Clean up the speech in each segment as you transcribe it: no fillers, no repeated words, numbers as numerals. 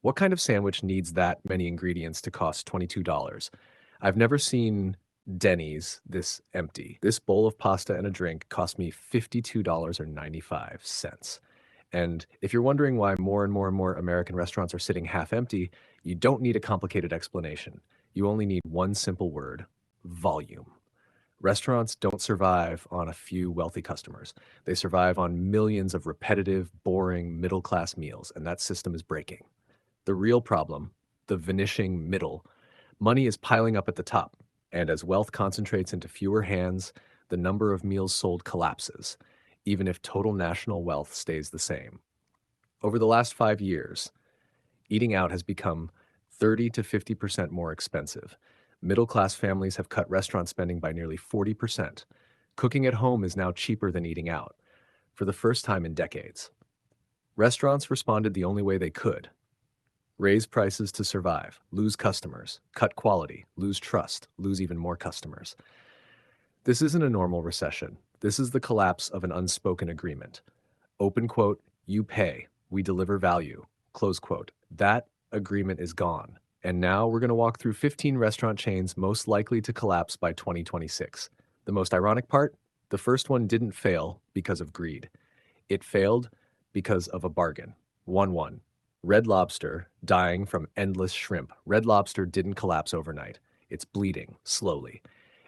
What kind of sandwich needs that many ingredients to cost $22? I've never seen Denny's this empty. This bowl of pasta and a drink cost me $52.95. And if you're wondering why more and more and more American restaurants are sitting half empty, you don't need a complicated explanation. You only need one simple word: volume. Restaurants don't survive on a few wealthy customers. They survive on millions of repetitive, boring, middle class meals, and that system is breaking. The real problem, the vanishing middle, money is piling up at the top, and as wealth concentrates into fewer hands, the number of meals sold collapses, even if total national wealth stays the same. Over the last 5 years, eating out has become 30 to 50% more expensive. Middle class families have cut restaurant spending by nearly 40%. Cooking at home is now cheaper than eating out, for the first time in decades. Restaurants responded the only way they could: raise prices to survive, lose customers, cut quality, lose trust, lose even more customers. This isn't a normal recession. This is the collapse of an unspoken agreement. Open quote, you pay, we deliver value, close quote. That agreement is gone. And now we're going to walk through 15 restaurant chains most likely to collapse by 2026. The most ironic part? The first one didn't fail because of greed. It failed because of a bargain. 1-1. Red Lobster, dying from endless shrimp. Red Lobster didn't collapse overnight. It's bleeding, slowly.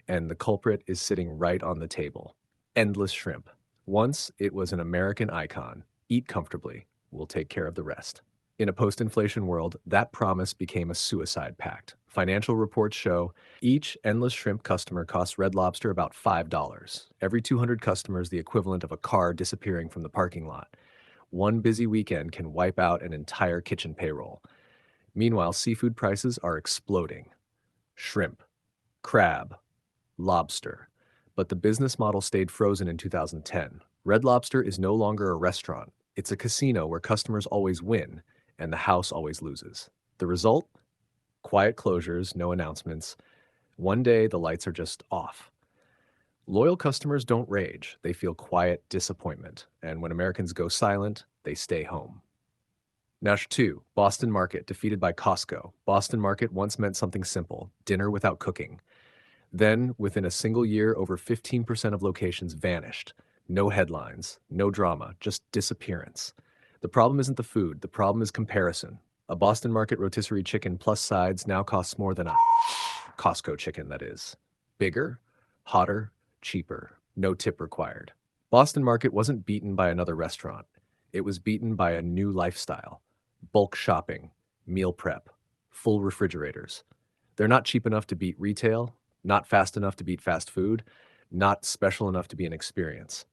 And the culprit is sitting right on the table. Endless shrimp. Once it was an American icon. Eat comfortably. We'll take care of the rest. In a post-inflation world, that promise became a suicide pact. Financial reports show each endless shrimp customer costs Red Lobster about $5. Every 200 customers, the equivalent of a car disappearing from the parking lot. One busy weekend can wipe out an entire kitchen payroll. Meanwhile, seafood prices are exploding. Shrimp, crab, lobster. But the business model stayed frozen in 2010. Red Lobster is no longer a restaurant. It's a casino where customers always win and the house always loses. The result? Quiet closures, no announcements. One day, the lights are just off. Loyal customers don't rage. They feel quiet disappointment. And when Americans go silent, they stay home. Nash 2, Boston Market, defeated by Costco. Boston Market once meant something simple: dinner without cooking. Then, within a single year, over 15% of locations vanished. No headlines, no drama, just disappearance. The problem isn't the food, the problem is comparison. A Boston Market rotisserie chicken plus sides now costs more than a Costco chicken, that is. Bigger, hotter, cheaper, no tip required. Boston Market wasn't beaten by another restaurant. It was beaten by a new lifestyle: bulk shopping, meal prep, full refrigerators. They're not cheap enough to beat retail, not fast enough to beat fast food, not special enough to be an experience.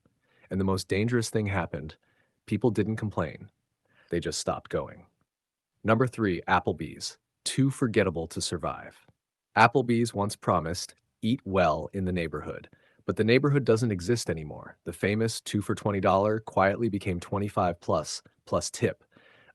And the most dangerous thing happened. People didn't complain. They just stopped going. Number 3, Applebee's. Too forgettable to survive. Applebee's once promised, eat well in the neighborhood. But the neighborhood doesn't exist anymore. The famous 2 for $20 quietly became 25 plus tip.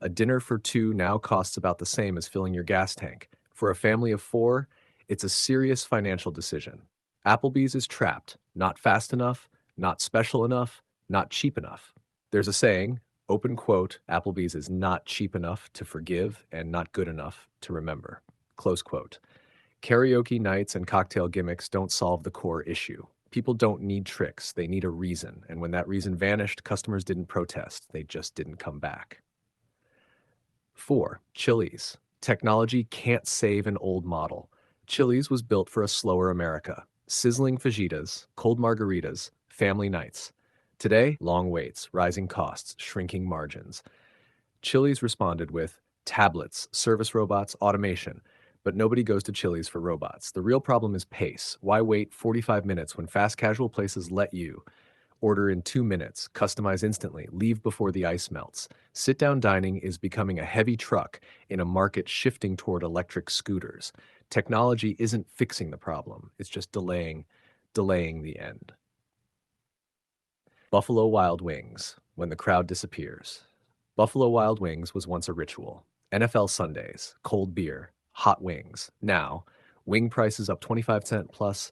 A dinner for 2 now costs about the same as filling your gas tank. For a family of 4, it's a serious financial decision. Applebee's is trapped. Not fast enough, not special enough, not cheap enough. There's a saying, open quote, Applebee's is not cheap enough to forgive and not good enough to remember, close quote. Karaoke nights and cocktail gimmicks don't solve the core issue. People don't need tricks, they need a reason. And when that reason vanished, customers didn't protest, they just didn't come back. 4, Chili's. Technology can't save an old model. Chili's was built for a slower America. Sizzling fajitas, cold margaritas, family nights. Today, long waits, rising costs, shrinking margins. Chili's responded with tablets, service robots, automation. But nobody goes to Chili's for robots. The real problem is pace. Why wait 45 minutes when fast casual places let you order in 2 minutes, customize instantly, leave before the ice melts? Sit-down dining is becoming a heavy truck in a market shifting toward electric scooters. Technology isn't fixing the problem. It's just delaying the end. Buffalo Wild Wings, when the crowd disappears. Buffalo Wild Wings was once a ritual. NFL Sundays, cold beer, hot wings. Now, wing prices up 25 cents plus,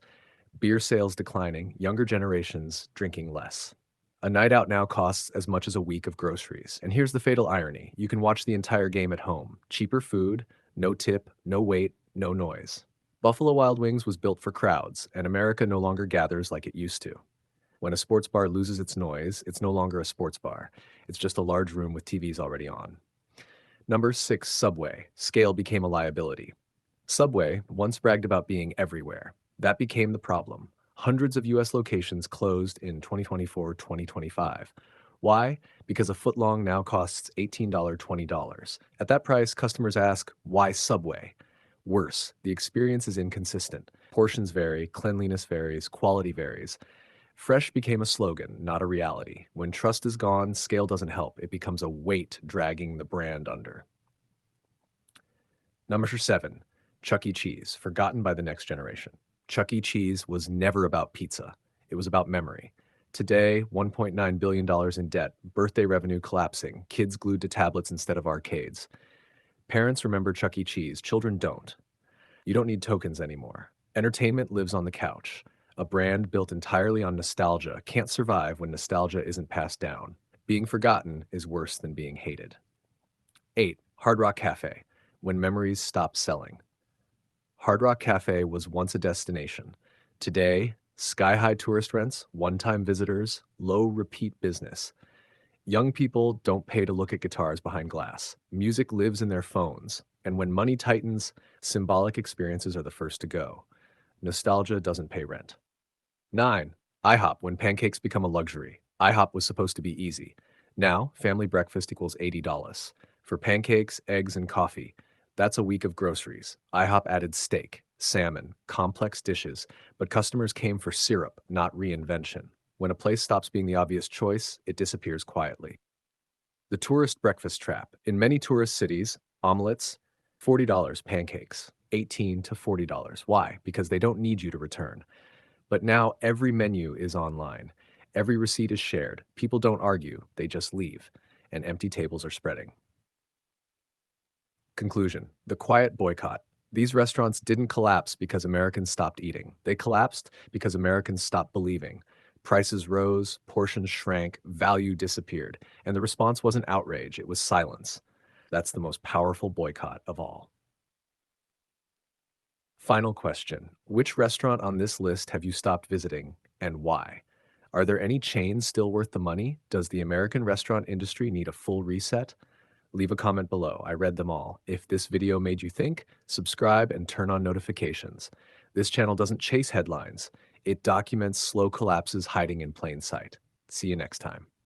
beer sales declining, younger generations drinking less. A night out now costs as much as a week of groceries. And here's the fatal irony: you can watch the entire game at home. Cheaper food, no tip, no wait, no noise. Buffalo Wild Wings was built for crowds, and America no longer gathers like it used to. When a sports bar loses its noise, it's no longer a sports bar. It's just a large room with TVs already on. Number 6, Subway. Scale became a liability. Subway once bragged about being everywhere. That became the problem. Hundreds of US locations closed in 2024, 2025. Why? Because a footlong now costs $18, $20. At that price, customers ask, why Subway? Worse, the experience is inconsistent. Portions vary, cleanliness varies, quality varies. Fresh became a slogan, not a reality. When trust is gone, scale doesn't help. It becomes a weight dragging the brand under. Number 7, Chuck E. Cheese, forgotten by the next generation. Chuck E. Cheese was never about pizza. It was about memory. Today, $1.9 billion in debt, birthday revenue collapsing, kids glued to tablets instead of arcades. Parents remember Chuck E. Cheese, children don't. You don't need tokens anymore. Entertainment lives on the couch. A brand built entirely on nostalgia can't survive when nostalgia isn't passed down. Being forgotten is worse than being hated. 8, Hard Rock Cafe, when memories stop selling. Hard Rock Cafe was once a destination. Today, sky-high tourist rents, one-time visitors, low repeat business. Young people don't pay to look at guitars behind glass. Music lives in their phones, and when money tightens, symbolic experiences are the first to go. Nostalgia doesn't pay rent. 9, IHOP, when pancakes become a luxury. IHOP was supposed to be easy. Now, family breakfast equals $80. For pancakes, eggs, and coffee, that's a week of groceries. IHOP added steak, salmon, complex dishes, but customers came for syrup, not reinvention. When a place stops being the obvious choice, it disappears quietly. The tourist breakfast trap. In many tourist cities, omelets, $40, pancakes, $18 to $40. Why? Because they don't need you to return. But now every menu is online. Every receipt is shared. People don't argue, they just leave. And empty tables are spreading. Conclusion: the quiet boycott. These restaurants didn't collapse because Americans stopped eating. They collapsed because Americans stopped believing. Prices rose, portions shrank, value disappeared. And the response wasn't outrage, it was silence. That's the most powerful boycott of all. Final question: which restaurant on this list have you stopped visiting, and why? Are there any chains still worth the money? Does the American restaurant industry need a full reset? Leave a comment below. I read them all. If this video made you think, subscribe and turn on notifications. This channel doesn't chase headlines. It documents slow collapses hiding in plain sight. See you next time.